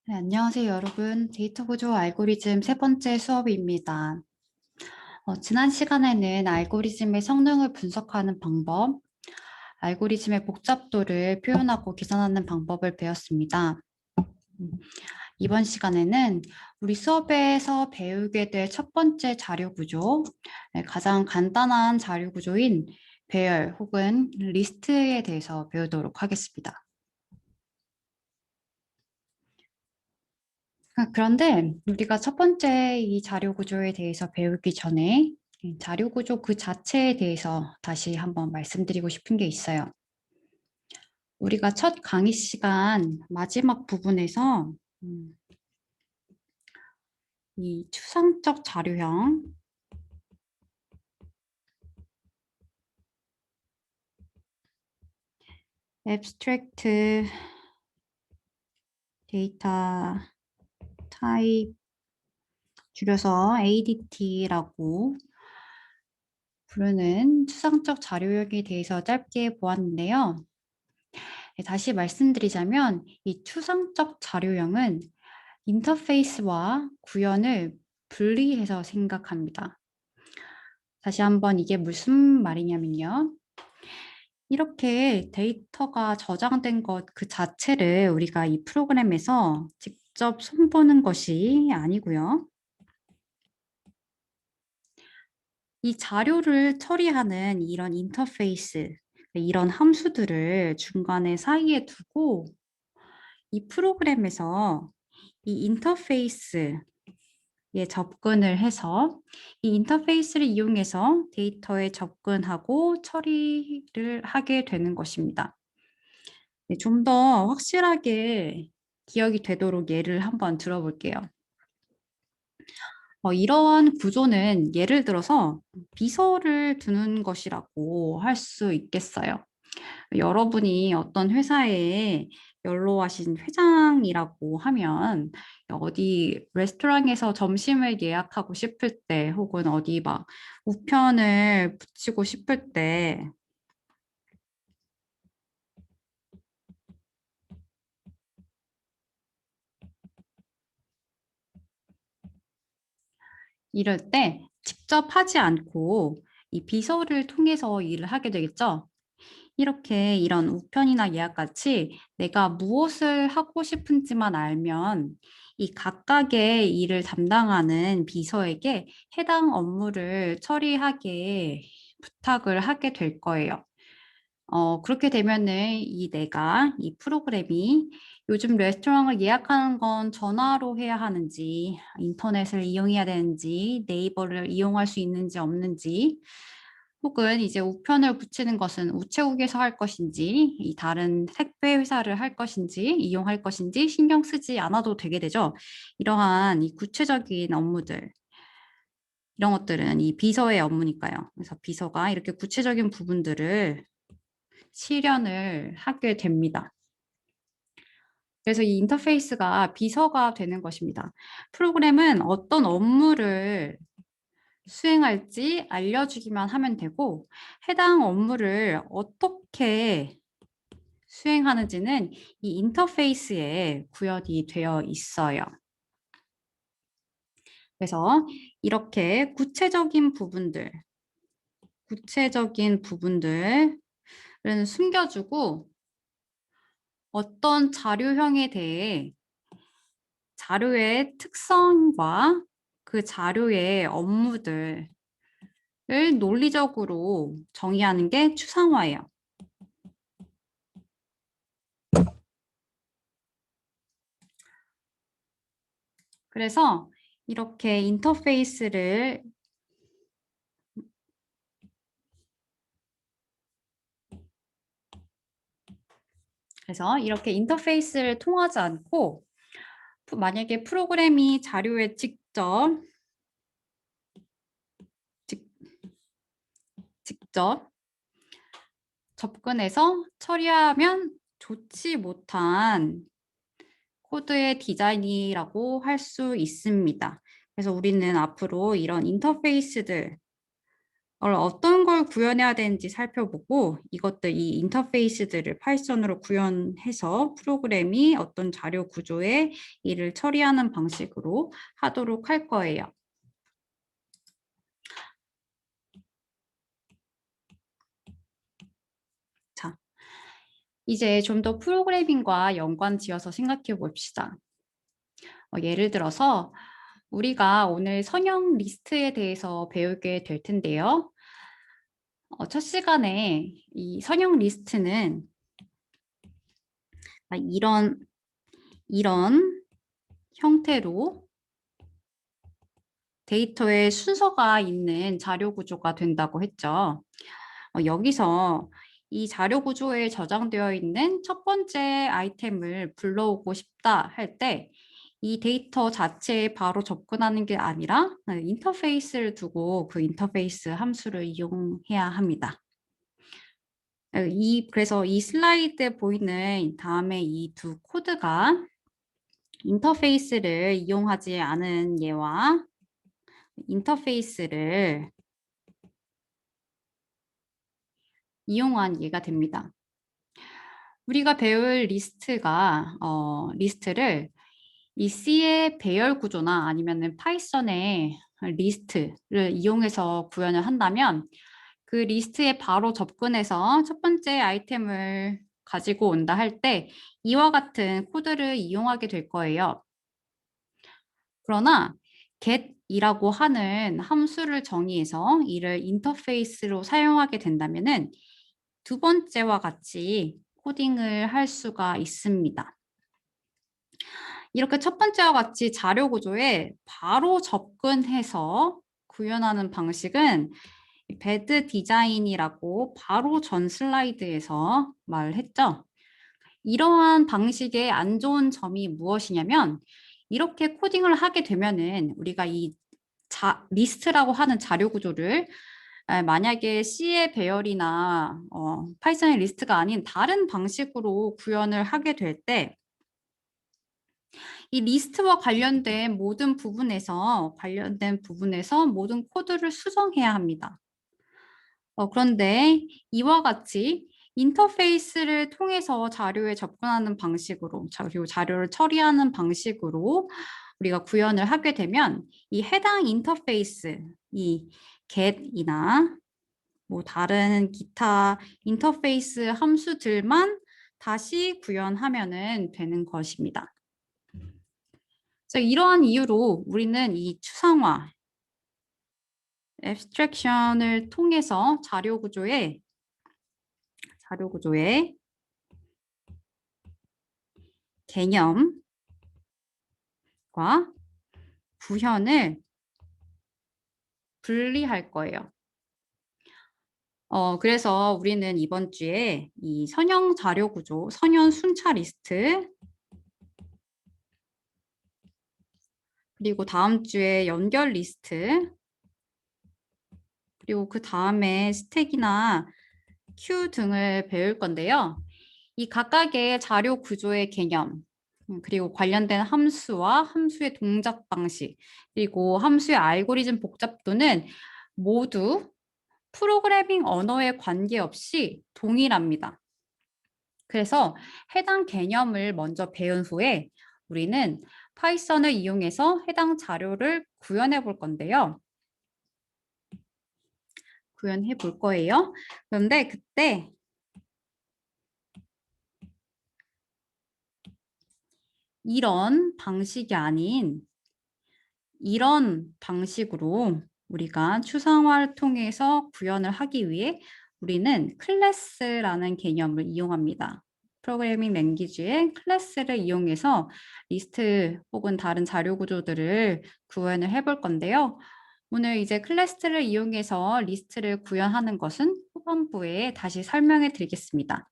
네, 안녕하세요, 여러분. 데이터 구조 알고리즘 세 번째 수업입니다. 지난 시간에는 알고리즘의 성능을 분석하는 방법, 알고리즘의 복잡도를 표현하고 계산하는 방법을 배웠습니다. 이번 시간에는 우리 수업에서 배우게 될 첫 번째 자료 구조, 가장 간단한 자료 구조인 배열 혹은 리스트에 대해서 배우도록 하겠습니다. 그런데 우리가 첫 번째 이 자료 구조에 대해서 배우기 전에 자료 구조 그 자체에 대해서 다시 한번 말씀드리고 싶은 게 있어요. 우리가 첫 강의 시간 마지막 부분에서 이 추상적 자료형, abstract data type, 줄여서 ADT라고 부르는 추상적 자료형에 대해서 짧게 보았는데요. 다시 말씀드리자면 이 추상적 자료형은 인터페이스와 구현을 분리해서 생각합니다. 다시 한번 이게 무슨 말이냐면요. 이렇게 데이터가 저장된 것 그 자체를 우리가 이 프로그램에서 직접 손보는 것이 아니고요. 이 자료를 처리하는 이런 인터페이스, 이런 함수들을 중간에 사이에 두고 이 프로그램에서 이 인터페이스에 접근을 해서 이 인터페이스를 이용해서 데이터에 접근하고 처리를 하게 되는 것입니다. 네, 좀 더 확실하게 기억이 되도록 예를 한번 들어볼게요. 이러한 구조는 예를 들어서 비서를 두는 것이라고 할 수 있겠어요. 여러분이 어떤 회사에 연로하신 회장이라고 하면 어디 레스토랑에서 점심을 예약하고 싶을 때 혹은 어디 막 우편을 붙이고 싶을 때 이럴 때 직접 하지 않고 이 비서를 통해서 일을 하게 되겠죠. 이렇게 이런 우편이나 예약같이 내가 무엇을 하고 싶은지만 알면 이 각각의 일을 담당하는 비서에게 해당 업무를 처리하게 부탁을 하게 될 거예요. 그렇게 되면은 이 프로그램이 요즘 레스토랑을 예약하는 건 전화로 해야 하는지, 인터넷을 이용해야 되는지, 네이버를 이용할 수 있는지 없는지, 혹은 이제 우편을 붙이는 것은 우체국에서 할 것인지, 이 다른 택배 회사를 할 것인지, 이용할 것인지 신경 쓰지 않아도 되게 되죠. 이러한 이 구체적인 업무들, 이런 것들은 이 비서의 업무니까요. 그래서 비서가 이렇게 구체적인 부분들을 실현을 하게 됩니다. 그래서 이 인터페이스가 비서가 되는 것입니다. 프로그램은 어떤 업무를 수행할지 알려주기만 하면 되고, 해당 업무를 어떻게 수행하는지는 이 인터페이스에 구현이 되어 있어요. 그래서 이렇게 구체적인 부분들은 숨겨주고 어떤 자료형에 대해 자료의 특성과 그 자료의 업무들을 논리적으로 정의하는 게 추상화예요. 그래서 이렇게 인터페이스를 통하지 않고 만약에 프로그램이 자료에 직- 직접 접근해서 처리하면 좋지 못한 코드의 디자인이라고 할 수 있습니다. 그래서 우리는 앞으로 이런 인터페이스들을 어떤 걸 구현해야 되는지 살펴보고 이것들 이 인터페이스들을 파이썬으로 구현해서 프로그램이 어떤 자료 구조에 이를 처리하는 방식으로 하도록 할 거예요. 자, 이제 좀 더 프로그래밍과 연관 지어서 생각해 봅시다. 예를 들어서 우리가 오늘 선형 리스트에 대해서 배우게 될 텐데요. 첫 시간에 이 선형 리스트는 이런 형태로 데이터에 순서가 있는 자료 구조가 된다고 했죠. 여기서 이 자료 구조에 저장되어 있는 첫 번째 아이템을 불러오고 싶다 할 때 이 데이터 자체에 바로 접근하는 게 아니라 인터페이스를 두고 그 인터페이스 함수를 이용해야 합니다. 그래서 이 슬라이드에 보이는 다음에 이 두 코드가 인터페이스를 이용하지 않은 예와 인터페이스를 이용한 예가 됩니다. 우리가 배울 리스트를 이 C의 배열 구조나 아니면은 파이썬의 리스트를 이용해서 구현을 한다면 그 리스트에 바로 접근해서 첫 번째 아이템을 가지고 온다 할 때 이와 같은 코드를 이용하게 될 거예요. 그러나 get이라고 하는 함수를 정의해서 이를 인터페이스로 사용하게 된다면은 두 번째와 같이 코딩을 할 수가 있습니다. 이렇게 첫 번째와 같이 자료 구조에 바로 접근해서 구현하는 방식은 배드 디자인이라고 바로 전 슬라이드에서 말했죠. 이러한 방식의 안 좋은 점이 무엇이냐면 이렇게 코딩을 하게 되면은 우리가 이 리스트라고 하는 자료 구조를 만약에 C의 배열이나 파이썬의 리스트가 아닌 다른 방식으로 구현을 하게 될 때 이 리스트와 관련된 부분에서 모든 코드를 수정해야 합니다. 그런데 이와 같이 인터페이스를 통해서 자료에 접근하는 방식으로, 자료를 처리하는 방식으로 우리가 구현을 하게 되면 이 해당 인터페이스, 이 get이나 뭐 다른 기타 인터페이스 함수들만 다시 구현하면은 되는 것입니다. 이러한 이유로 우리는 이 추상화, 앱스트랙션을 통해서 자료 구조의 개념과 구현을 분리할 거예요. 그래서 우리는 이번 주에 이 선형 자료 구조, 선형 순차 리스트, 그리고 다음 주에 연결 리스트, 그리고 그 다음에 스택이나 큐 등을 배울 건데요. 이 각각의 자료 구조의 개념, 그리고 관련된 함수와 함수의 동작 방식, 그리고 함수의 알고리즘 복잡도는 모두 프로그래밍 언어에 관계없이 동일합니다. 그래서 해당 개념을 먼저 배운 후에 우리는 파이썬을 이용해서 해당 자료를 구현해 볼 건데요. 구현해 볼 거예요. 그런데 그때 이런 방식이 아닌 이런 방식으로 우리가 추상화를 통해서 구현을 하기 위해 우리는 클래스라는 개념을 이용합니다. 프로그래밍 랭귀지의 클래스를 이용해서 리스트 혹은 다른 자료 구조들을 구현을 해볼 건데요. 오늘 이제 클래스를 이용해서 리스트를 구현하는 것은 후반부에 다시 설명해 드리겠습니다.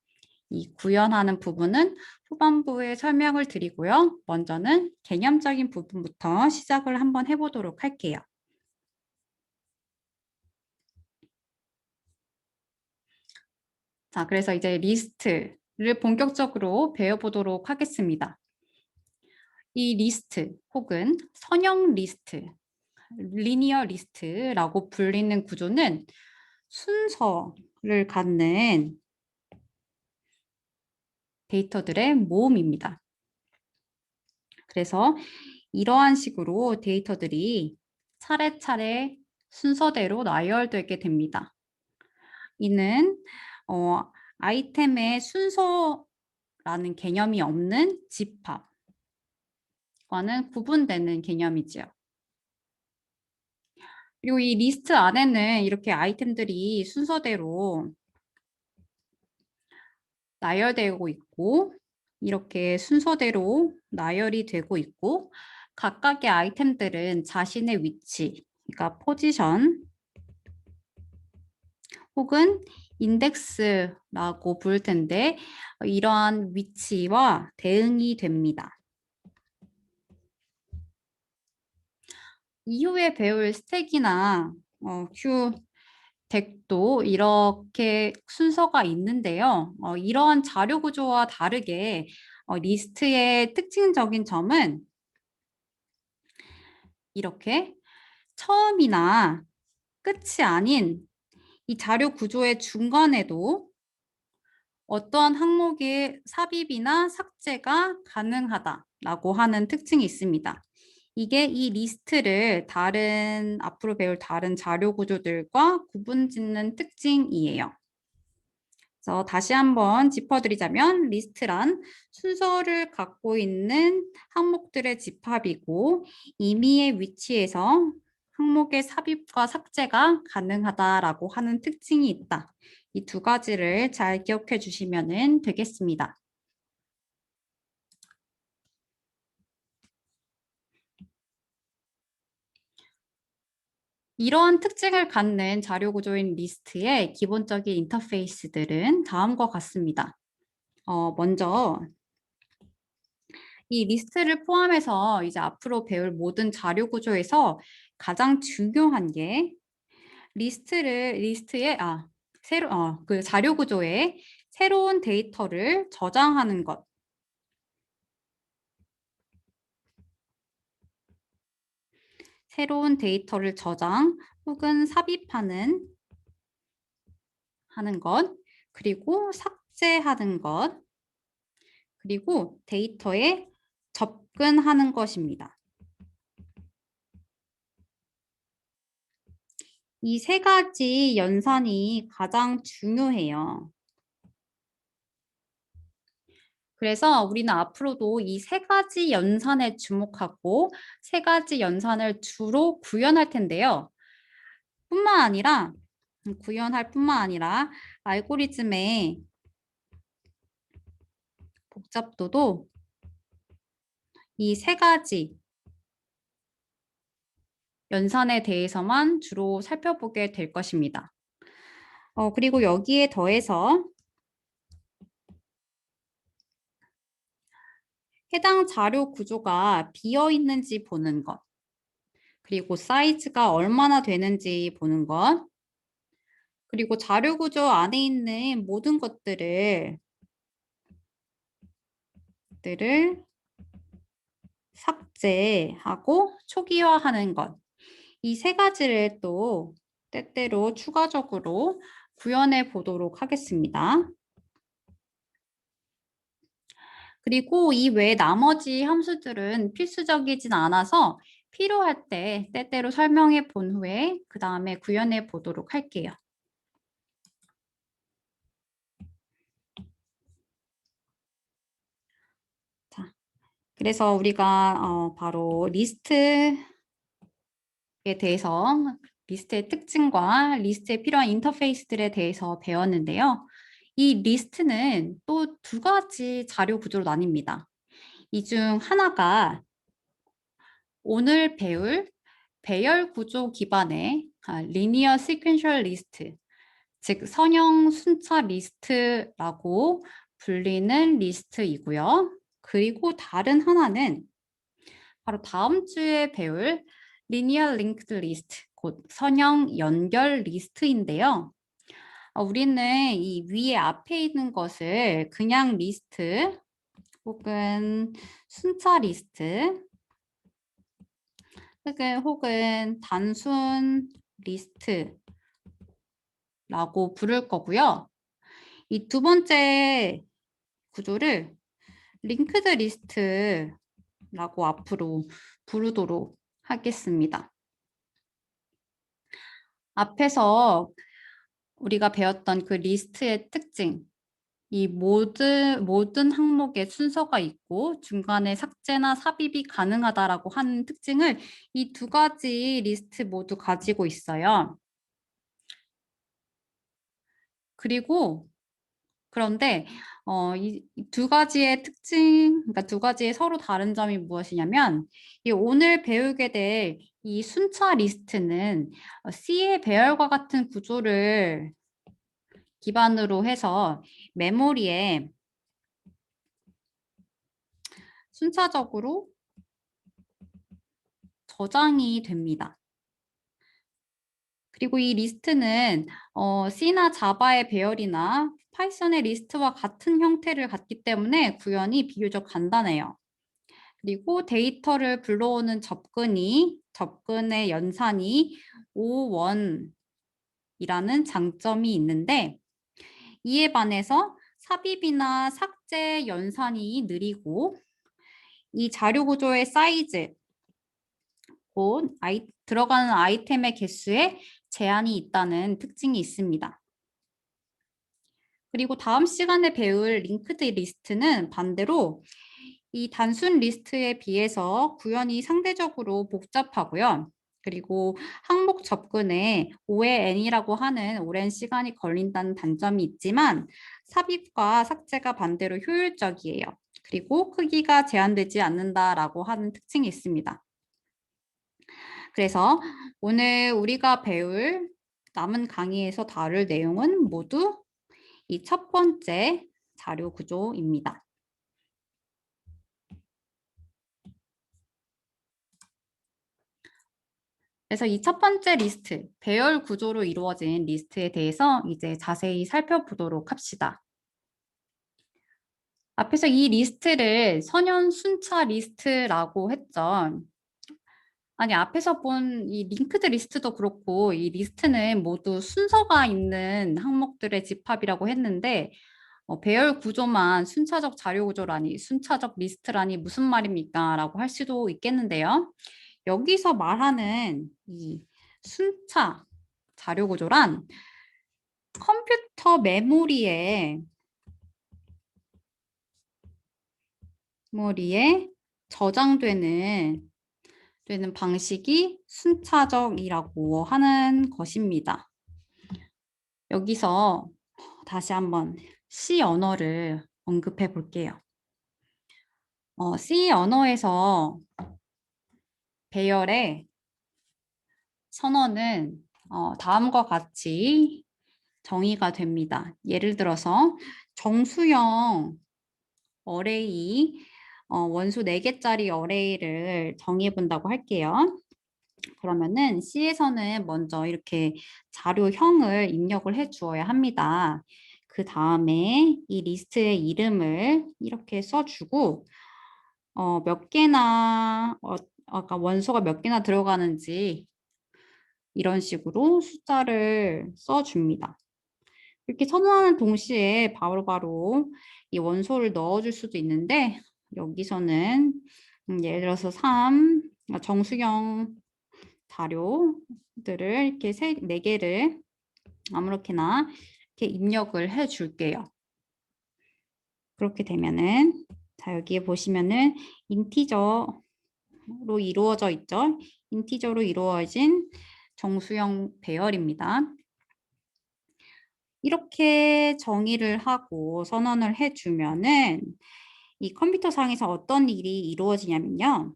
이 구현하는 부분은 후반부에 설명을 드리고요. 먼저는 개념적인 부분부터 시작을 한번 해보도록 할게요. 자, 그래서 이제 리스트를 본격적으로 배워보도록 하겠습니다. 이 리스트 혹은 선형 리스트, 리니어 리스트라고 불리는 구조는 순서를 갖는 데이터들의 모음입니다. 그래서 이러한 식으로 데이터들이 차례차례 순서대로 나열되게 됩니다. 이는 아이템의 순서라는 개념이 없는 집합과는 구분되는 개념이지요. 그리고 이 리스트 안에는 이렇게 아이템들이 순서대로 나열되고 있고, 이렇게 순서대로 나열이 되고 있고, 각각의 아이템들은 자신의 위치, 그러니까 포지션 혹은 인덱스라고 부를 텐데, 이러한 위치와 대응이 됩니다. 이후에 배울 스택이나 큐 덱도 이렇게 순서가 있는데요. 이러한 자료 구조와 다르게 리스트의 특징적인 점은 이렇게 처음이나 끝이 아닌 이 자료 구조의 중간에도 어떠한 항목의 삽입이나 삭제가 가능하다라고 하는 특징이 있습니다. 이게 이 리스트를 앞으로 배울 다른 자료 구조들과 구분짓는 특징이에요. 그래서 다시 한번 짚어드리자면 리스트란 순서를 갖고 있는 항목들의 집합이고 임의의 위치에서 항목의 삽입과 삭제가 가능하다라고 하는 특징이 있다. 이 두 가지를 잘 기억해 주시면 되겠습니다. 이러한 특징을 갖는 자료 구조인 리스트의 기본적인 인터페이스들은 다음과 같습니다. 먼저 이 리스트를 포함해서 이제 앞으로 배울 모든 자료 구조에서 가장 중요한 게 그 자료 구조에 새로운 데이터를 저장하는 것. 새로운 데이터를 저장 혹은 삽입하는 것, 그리고 삭제하는 것, 그리고 데이터에 접근하는 것입니다. 이 세 가지 연산이 가장 중요해요. 그래서 우리는 앞으로도 이 세 가지 연산에 주목하고 세 가지 연산을 주로 구현할 텐데요. 구현할 뿐만 아니라 알고리즘의 복잡도도 이 세 가지 연산에 대해서만 주로 살펴보게 될 것입니다. 그리고 여기에 더해서 해당 자료 구조가 비어 있는지 보는 것, 그리고 사이즈가 얼마나 되는지 보는 것, 그리고 자료 구조 안에 있는 모든 것들을 삭제하고 초기화하는 것. 이 세 가지를 또 때때로 추가적으로 구현해 보도록 하겠습니다. 그리고 이 외에 나머지 함수들은 필수적이진 않아서 필요할 때 때때로 설명해 본 후에 그 다음에 구현해 보도록 할게요. 자, 그래서 우리가 바로 리스트에 대해서 리스트의 특징과 리스트에 필요한 인터페이스들에 대해서 배웠는데요. 이 리스트는 또 두 가지 자료 구조로 나뉩니다. 이 중 하나가 오늘 배울 배열 구조 기반의 리니어 시퀀셜 리스트, 즉 선형 순차 리스트라고 불리는 리스트이고요. 그리고 다른 하나는 바로 다음 주에 배울 리니어 링크드 리스트, 곧 선형 연결 리스트인데요. 우리는 이 위에 앞에 있는 것을 그냥 리스트 혹은 순차 리스트 혹은 단순 리스트라고 라고 부를 거고요. 이 두 번째 구조를 링크드 리스트라고 앞으로 부르도록 하겠습니다. 앞에서 우리가 배웠던 그 리스트의 특징, 이 모든 항목에 순서가 있고 중간에 삭제나 삽입이 가능하다라고 하는 특징을 이 두 가지 리스트 모두 가지고 있어요. 그리고 그런데 이 두 가지의 특징, 그러니까 두 가지의 서로 다른 점이 무엇이냐면 이 오늘 배우게 될 이 순차 리스트는 C의 배열과 같은 구조를 기반으로 해서 메모리에 순차적으로 저장이 됩니다. 그리고 이 리스트는 C나 자바의 배열이나 파이썬의 리스트와 같은 형태를 갖기 때문에 구현이 비교적 간단해요. 그리고 데이터를 불러오는 접근의 연산이 O1이라는 장점이 있는데 이에 반해서 삽입이나 삭제 연산이 느리고 이 자료 구조의 사이즈, 곧 들어가는 아이템의 개수에 제한이 있다는 특징이 있습니다. 그리고 다음 시간에 배울 링크드 리스트는 반대로 이 단순 리스트에 비해서 구현이 상대적으로 복잡하고요. 그리고 항목 접근에 O의 N이라고 하는 오랜 시간이 걸린다는 단점이 있지만 삽입과 삭제가 반대로 효율적이에요. 그리고 크기가 제한되지 않는다라고 하는 특징이 있습니다. 그래서 오늘 우리가 배울 남은 강의에서 다룰 내용은 모두 이 첫 번째 자료 구조입니다. 그래서 이 첫 번째 리스트, 배열 구조로 이루어진 리스트에 대해서 이제 자세히 살펴보도록 합시다. 앞에서 이 리스트를 선형 순차 리스트라고 했죠. 아니, 앞에서 본 이 링크드 리스트도 그렇고 이 리스트는 모두 순서가 있는 항목들의 집합이라고 했는데 배열 구조만 순차적 자료 구조라니, 순차적 리스트라니 무슨 말입니까? 라고 할 수도 있겠는데요. 여기서 말하는 이 순차 자료 구조란 컴퓨터 메모리에 저장되는 방식이 순차적이라고 하는 것입니다. 여기서 다시 한번 C 언어를 언급해 볼게요. C 언어에서 배열의 선언은 다음과 같이 정의가 됩니다. 예를 들어서 정수형 어레이, 원소 4개짜리 어레이를 정의해 본다고 할게요. 그러면은 C에서는 먼저 이렇게 자료형을 입력을 해 주어야 합니다. 그 다음에 이 리스트의 이름을 이렇게 써주고 몇 개나 아까 원소가 몇 개나 들어가는지 이런 식으로 숫자를 써줍니다. 이렇게 선언하는 동시에 바로바로 이 원소를 넣어줄 수도 있는데 여기서는 예를 들어서 정수경 자료들을 이렇게 4개를 아무렇게나 이렇게 입력을 해 줄게요. 그렇게 되면은 자 여기에 보시면은 인티저로 이루어져 있죠. 인티저로 이루어진 정수형 배열입니다. 이렇게 정의를 하고 선언을 해주면은 이 컴퓨터상에서 어떤 일이 이루어지냐면요.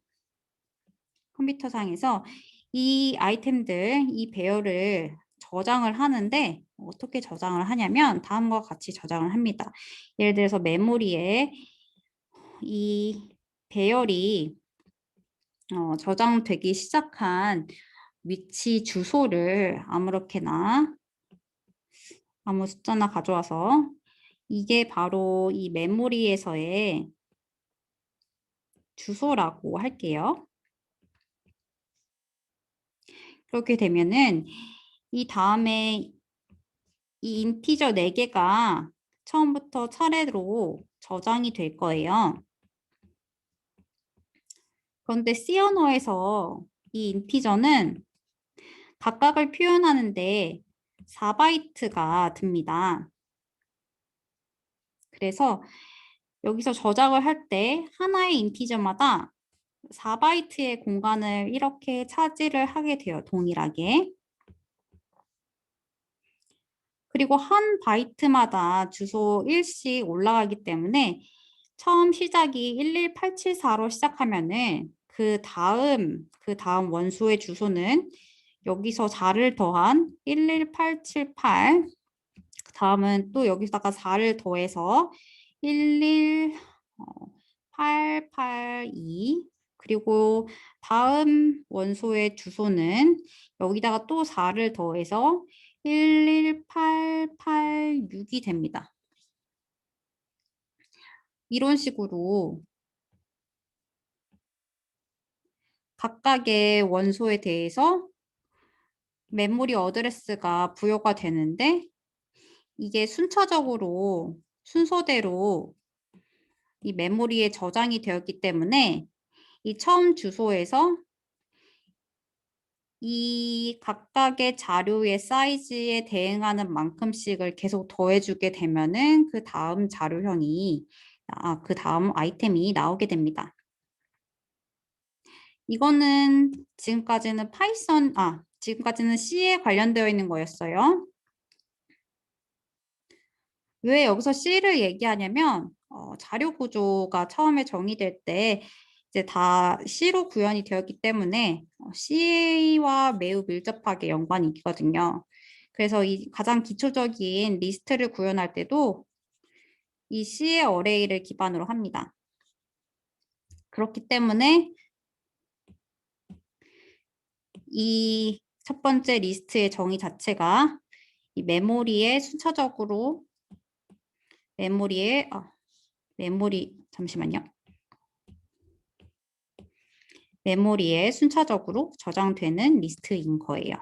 컴퓨터상에서 이 아이템들, 이 배열을 저장을 하는데 어떻게 저장을 하냐면 다음과 같이 저장을 합니다. 예를 들어서 메모리에 이 배열이 저장되기 시작한 위치 주소를 아무렇게나 아무 숫자나 가져와서 이게 바로 이 메모리에서의 주소라고 할게요. 그렇게 되면은 이 다음에 이 인티저 4개가 처음부터 차례로 저장이 될 거예요. 그런데 C 언어에서 이 인티저는 각각을 표현하는데 4바이트가 듭니다. 그래서 여기서 저장을 할 때 하나의 인티저마다 4바이트의 공간을 이렇게 차지를 하게 돼요. 동일하게. 그리고 한 바이트마다 주소 1씩 올라가기 때문에 처음 시작이 11874로 시작하면은 그 다음 원소의 주소는 여기서 4를 더한 11878, 그 다음은 또 여기다가 4를 더해서 11882, 그리고 다음 원소의 주소는 여기다가 또 4를 더해서 11886이 됩니다. 이런 식으로 각각의 원소에 대해서 메모리 어드레스가 부여가 되는데 이게 순서대로 이 메모리에 저장이 되었기 때문에 이 처음 주소에서 이 각각의 자료의 사이즈에 대응하는 만큼씩을 계속 더해주게 되면은 그 다음 자료형이, 그 다음 아이템이 나오게 됩니다. 이거는 지금까지는 C에 관련되어 있는 거였어요. 왜 여기서 C를 얘기하냐면, 자료 구조가 처음에 정의될 때 이제 다 C로 구현이 되었기 때문에 C와 매우 밀접하게 연관이 있거든요. 그래서 이 가장 기초적인 리스트를 구현할 때도 이 C의 어레이를 기반으로 합니다. 그렇기 때문에 이 첫 번째 리스트의 정의 자체가 이 메모리에 순차적으로 저장되는 리스트인 거예요.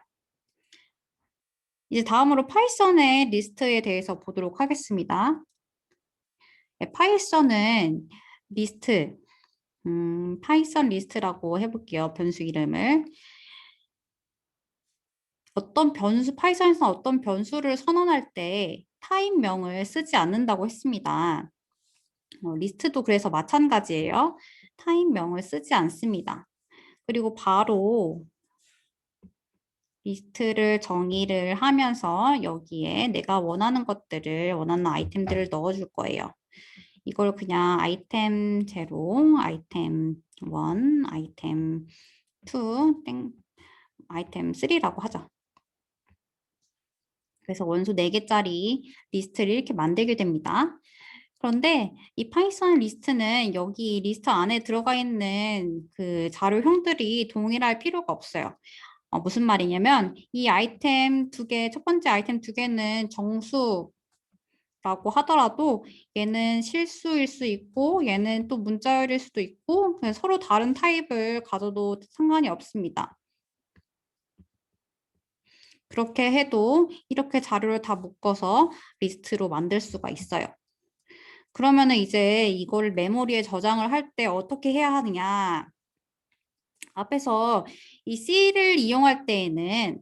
이제 다음으로 파이썬의 리스트에 대해서 보도록 하겠습니다. 네, 파이썬은 리스트, 파이썬 리스트라고 해볼게요. 변수 이름을. 파이썬에서 어떤 변수를 선언할 때 타입명을 쓰지 않는다고 했습니다. 리스트도 그래서 마찬가지예요. 타입명을 쓰지 않습니다. 그리고 바로 리스트를 정의를 하면서 여기에 내가 원하는 아이템들을 넣어줄 거예요. 이걸 그냥 아이템 0, 아이템 1, 아이템 2, 아이템 3라고 하죠. 그래서 원소 4개짜리 리스트를 이렇게 만들게 됩니다. 그런데 이 파이썬 리스트는 여기 리스트 안에 들어가 있는 그 자료형들이 동일할 필요가 없어요. 무슨 말이냐면 이 아이템 2개, 첫 번째 아이템 2개는 정수라고 하더라도 얘는 실수일 수 있고 얘는 또 문자열일 수도 있고 서로 다른 타입을 가져도 상관이 없습니다. 그렇게 해도 이렇게 자료를 다 묶어서 리스트로 만들 수가 있어요. 그러면은 이제 이걸 메모리에 저장을 할 때 어떻게 해야 하느냐. 앞에서 이 C를 이용할 때에는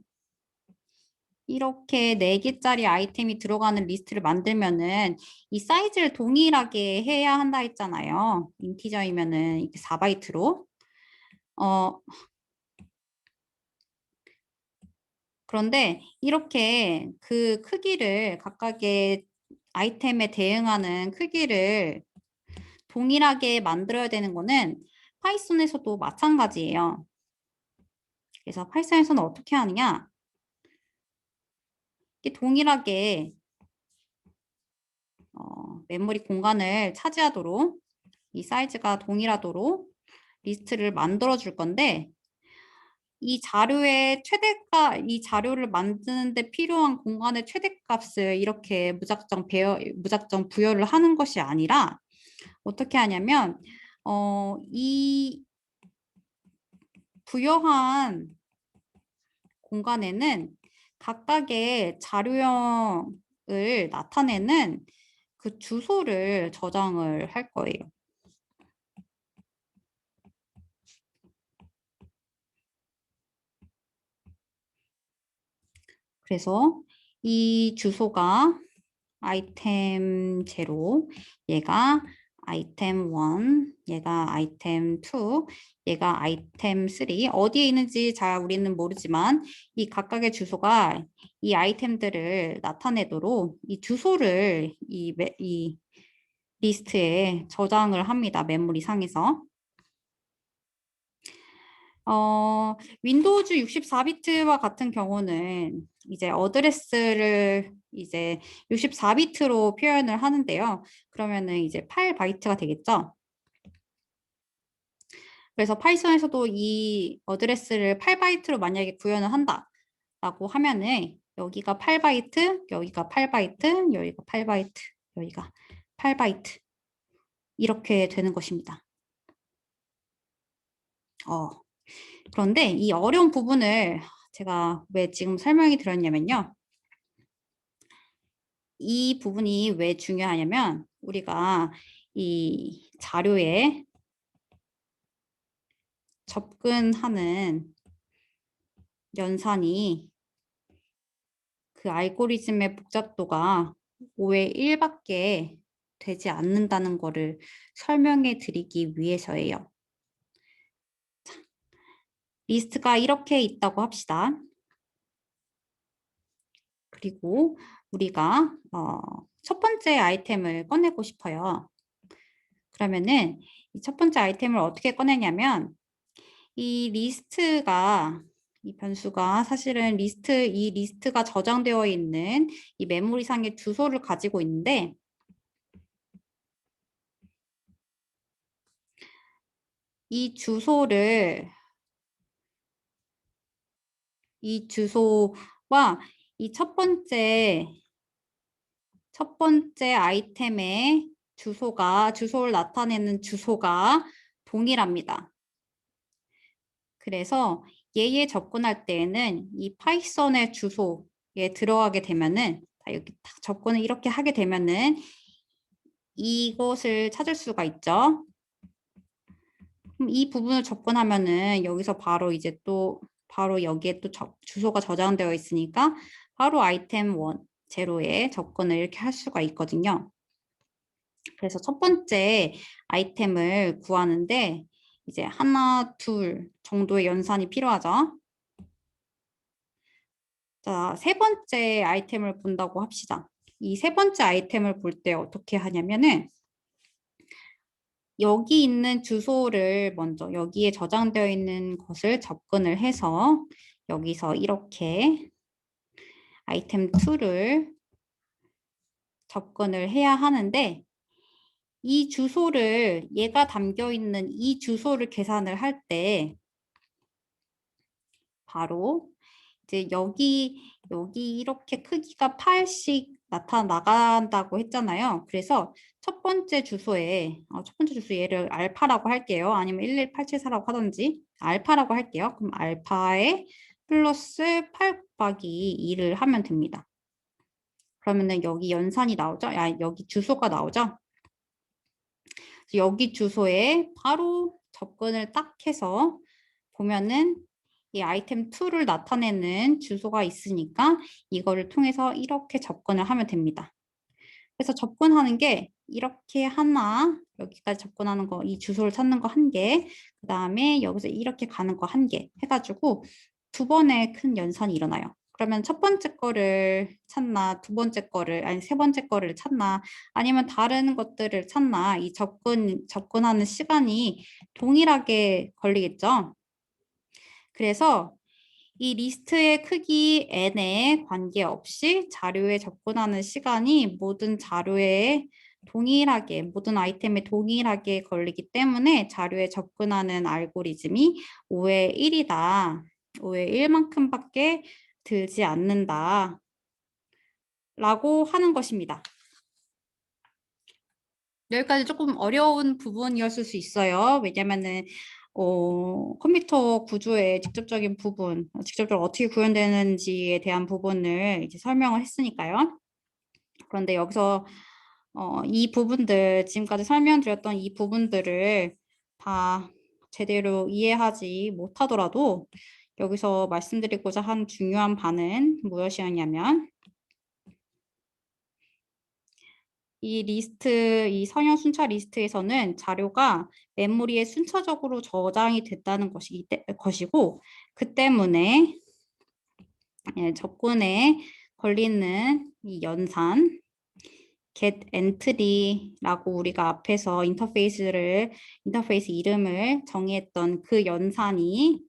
이렇게 4개짜리 아이템이 들어가는 리스트를 만들면은 이 사이즈를 동일하게 해야 한다 했잖아요. 인티저이면은 이렇게 4바이트로. 그런데 이렇게 그 크기를 각각의 아이템에 대응하는 크기를 동일하게 만들어야 되는 거는 파이썬에서도 마찬가지예요. 그래서 파이썬에서는 어떻게 하느냐? 이렇게 동일하게 메모리 공간을 차지하도록 이 사이즈가 동일하도록 리스트를 만들어 줄 건데 이 자료를 만드는데 필요한 공간의 최대값을 이렇게 무작정 부여를 하는 것이 아니라 어떻게 하냐면 이 부여한 공간에는 각각의 자료형을 나타내는 그 주소를 저장을 할 거예요. 그래서 이 주소가 아이템 0, 얘가 아이템 1, 얘가 아이템 2, 얘가 아이템 3. 어디에 있는지 잘 우리는 모르지만 이 각각의 주소가 이 아이템들을 나타내도록 이 주소를 이 리스트에 저장을 합니다. 메모리 상에서. 윈도우즈 64비트와 같은 경우는 이제 어드레스를 이제 64비트로 표현을 하는데요. 그러면은 이제 8바이트가 되겠죠. 그래서 파이썬에서도 이 어드레스를 8바이트로 만약에 구현을 한다라고 하면은 여기가 8바이트, 여기가 8바이트, 여기가 8바이트, 여기가 8바이트 이렇게 되는 것입니다. 그런데 이 어려운 부분을 제가 왜 지금 설명이 드렸냐면요. 이 부분이 왜 중요하냐면 우리가 이 자료에 접근하는 연산이 그 알고리즘의 복잡도가 5의 1밖에 되지 않는다는 것을 설명해 드리기 위해서예요. 리스트가 이렇게 있다고 합시다. 그리고 우리가 첫 번째 아이템을 꺼내고 싶어요. 그러면은 이 첫 번째 아이템을 어떻게 꺼내냐면 이 리스트가 이 변수가 사실은 이 리스트가 저장되어 있는 이 메모리상의 주소를 가지고 있는데 이 주소와 이 첫 번째 아이템의 주소를 나타내는 주소가 동일합니다. 그래서 얘에 접근할 때에는 이 파이썬의 주소에 들어가게 되면은 여기 딱 접근을 이렇게 하게 되면은 이것을 찾을 수가 있죠. 그럼 이 부분을 접근하면은 여기서 바로 이제 또 바로 여기에 또 주소가 저장되어 있으니까 바로 아이템 1, 0에 접근을 이렇게 할 수가 있거든요. 그래서 첫 번째 아이템을 구하는데 이제 하나, 둘 정도의 연산이 필요하죠. 자, 세 번째 아이템을 본다고 합시다. 이 세 번째 아이템을 볼 때 어떻게 하냐면은 여기 있는 주소를 먼저 여기에 저장되어 있는 것을 접근을 해서 여기서 이렇게 아이템 2를 접근을 해야 하는데 이 주소를 얘가 담겨 있는 이 주소를 계산을 할 때 바로 이제 여기 이렇게 크기가 8씩 나간다고 했잖아요. 그래서 첫 번째 주소에 얘를 알파라고 할게요. 아니면 11874라고 하든지 알파라고 할게요. 그럼 알파에 플러스 8 곱하기 2를 하면 됩니다. 그러면은 여기 연산이 나오죠? 여기 주소가 나오죠? 여기 주소에 바로 접근을 딱 해서 보면은 이 아이템 2를 나타내는 주소가 있으니까 이거를 통해서 이렇게 접근을 하면 됩니다. 그래서 접근하는 게 이렇게 하나, 여기까지 접근하는 거, 이 주소를 찾는 거 한 개, 그 다음에 여기서 이렇게 가는 거 한 개 해가지고 두 번의 큰 연산이 일어나요. 그러면 첫 번째 거를 찾나, 두 번째 거를, 아니 세 번째 거를 찾나, 아니면 다른 것들을 찾나, 이 접근하는 시간이 동일하게 걸리겠죠. 그래서 이 리스트의 크기 n에 관계없이 자료에 접근하는 시간이 모든 아이템에 동일하게 걸리기 때문에 자료에 접근하는 알고리즘이 5의 1이다. 5의 1만큼밖에 들지 않는다. 라고 하는 것입니다. 여기까지 조금 어려운 부분이었을 수 있어요. 왜냐면은 컴퓨터 구조의 직접적인 부분, 직접적으로 어떻게 구현되는지에 대한 부분을 이제 설명을 했으니까요. 그런데 여기서 이 부분들, 지금까지 설명드렸던 이 부분들을 다 제대로 이해하지 못하더라도 여기서 말씀드리고자 한 중요한 바는 무엇이었냐면 이 리스트, 이 성형 순차 리스트에서는 자료가 메모리에 순차적으로 저장이 됐다는 것이고 그 때문에 접근에 걸리는 이 연산 get entry라고 우리가 앞에서 인터페이스 이름을 정의했던 그 연산이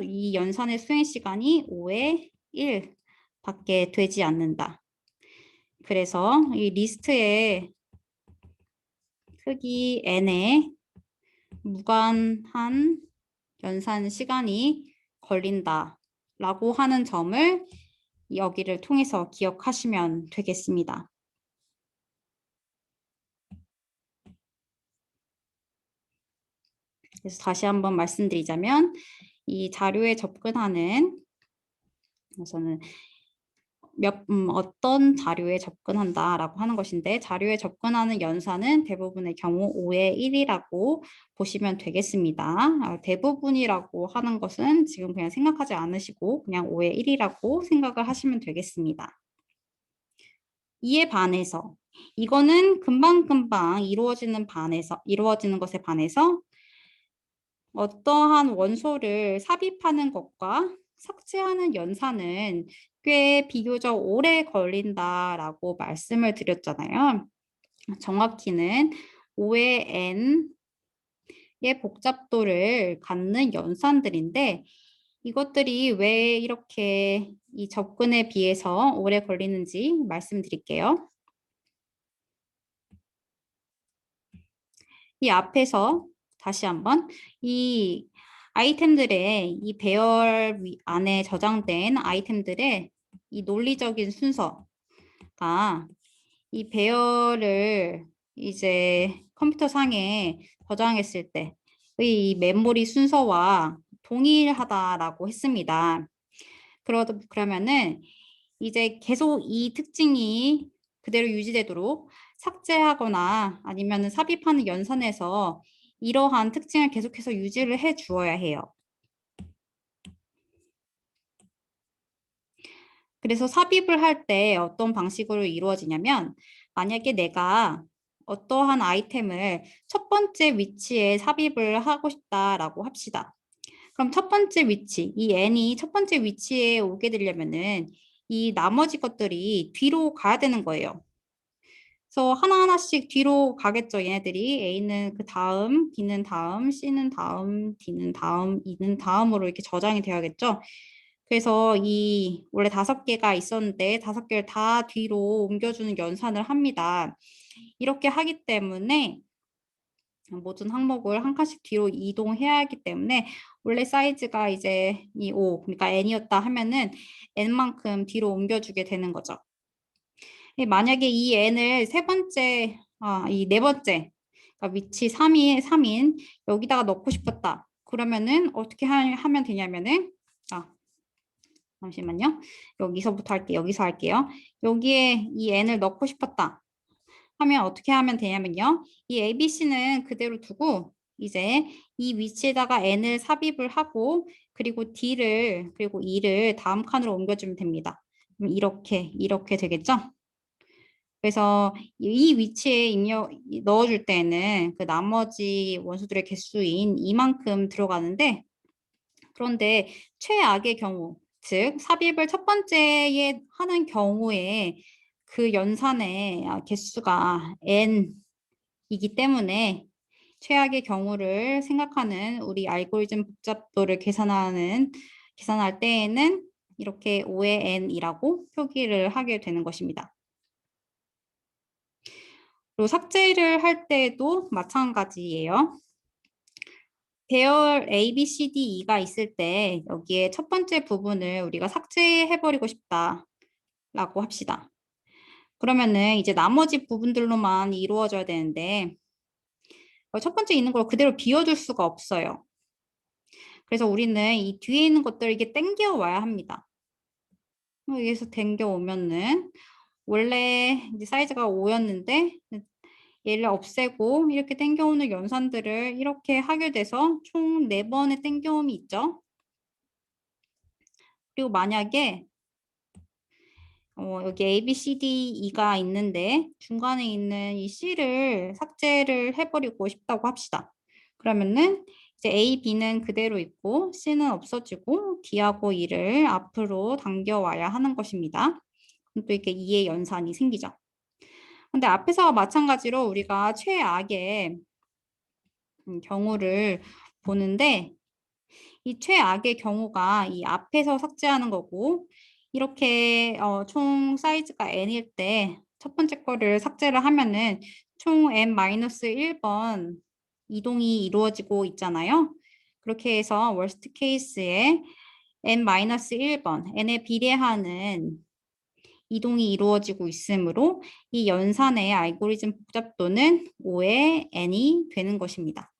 이 연산의 수행 시간이 5의 1 밖에 되지 않는다. 그래서 이 리스트의 크기 n에 무관한 연산 시간이 걸린다라고 하는 점을 여기를 통해서 기억하시면 되겠습니다. 그래서 다시 한번 말씀드리자면 이 자료에 접근하는 우선은 어떤 자료에 접근한다라고 하는 것인데 자료에 접근하는 연산은 대부분의 경우 5의 1이라고 보시면 되겠습니다. 대부분이라고 하는 것은 지금 그냥 생각하지 않으시고 그냥 5의 1이라고 생각을 하시면 되겠습니다. 이에 반해서 이거는 금방금방 이루어지는 것에 반해서 어떠한 원소를 삽입하는 것과 삭제하는 연산은 꽤 비교적 오래 걸린다라고 말씀을 드렸잖아요. 정확히는 5의 n의 복잡도를 갖는 연산들인데 이것들이 왜 이렇게 이 접근에 비해서 오래 걸리는지 말씀드릴게요. 이 앞에서 다시 한번 이 아이템들의 이 배열 안에 저장된 아이템들의 이 논리적인 순서가 이 배열을 이제 컴퓨터 상에 저장했을 때의 이 메모리 순서와 동일하다라고 했습니다. 그러면은 이제 계속 이 특징이 그대로 유지되도록 삭제하거나 아니면 삽입하는 연산에서 이러한 특징을 계속해서 유지를 해 주어야 해요. 그래서 삽입을 할 때 어떤 방식으로 이루어지냐면 만약에 내가 어떠한 아이템을 첫 번째 위치에 삽입을 하고 싶다라고 합시다. 그럼 첫 번째 위치, 이 n이 첫 번째 위치에 오게 되려면은 이 나머지 것들이 뒤로 가야 되는 거예요. 그래서 하나하나씩 뒤로 가겠죠. 얘네들이 A는 그 다음, B는 다음, C는 다음, D는 다음, E는 다음으로 이렇게 저장이 되어야겠죠. 그래서 이 원래 5개가 있었는데 5개를 다 뒤로 옮겨주는 연산을 합니다. 이렇게 하기 때문에 모든 항목을 한 칸씩 뒤로 이동해야 하기 때문에 원래 사이즈가 이제 이 5, 그러니까 n이었다 하면은 n만큼 뒤로 옮겨주게 되는 거죠. 만약에 이 n을 이 네 번째, 그러니까 위치 3인 여기다가 넣고 싶었다. 그러면은 어떻게 하면 되냐면은 잠시만요. 여기서 할게요. 여기에 이 n을 넣고 싶었다 하면 어떻게 하면 되냐면요. 이 ABC는 그대로 두고 이제 이 위치에다가 n을 삽입을 하고 그리고 그리고 E를 다음 칸으로 옮겨주면 됩니다. 그럼 이렇게 되겠죠? 그래서 이 위치에 넣어줄 때는 그 나머지 원소들의 개수인 이만큼 들어가는데 그런데 최악의 경우, 즉 삽입을 첫 번째에 하는 경우에 그 연산의 개수가 n이기 때문에 최악의 경우를 생각하는 우리 알고리즘 복잡도를 계산할 때에는 이렇게 5의 n이라고 표기를 하게 되는 것입니다. 그리고 삭제를 할 때도 마찬가지예요. 배열 A, B, C, D, E가 있을 때 여기에 첫 번째 부분을 우리가 삭제해버리고 싶다라고 합시다. 그러면은 이제 나머지 부분들로만 이루어져야 되는데 첫 번째 있는 걸 그대로 비워둘 수가 없어요. 그래서 우리는 이 뒤에 있는 것들을 이게 땡겨 와야 합니다. 여기에서 땡겨 오면은 원래 이제 사이즈가 5였는데 얘를 없애고 이렇게 땡겨오는 연산들을 이렇게 하게 돼서 총 4번의 땡겨옴이 있죠. 그리고 만약에 여기 A, B, C, D, E가 있는데 중간에 있는 이 C를 삭제를 해버리고 싶다고 합시다. 그러면은 이제 A, B는 그대로 있고 C는 없어지고 D하고 E를 앞으로 당겨와야 하는 것입니다. 그럼 또 이렇게 2의 연산이 생기죠. 근데 앞에서와 마찬가지로 우리가 최악의 경우를 보는데 이 최악의 경우가 이 앞에서 삭제하는 거고 이렇게 총 사이즈가 n일 때 첫 번째 거를 삭제를 하면은 총 n-1번 이동이 이루어지고 있잖아요. 그렇게 해서 월스트 케이스에 n-1번, n에 비례하는 이동이 이루어지고 있으므로 이 연산의 알고리즘 복잡도는 5의 n이 되는 것입니다.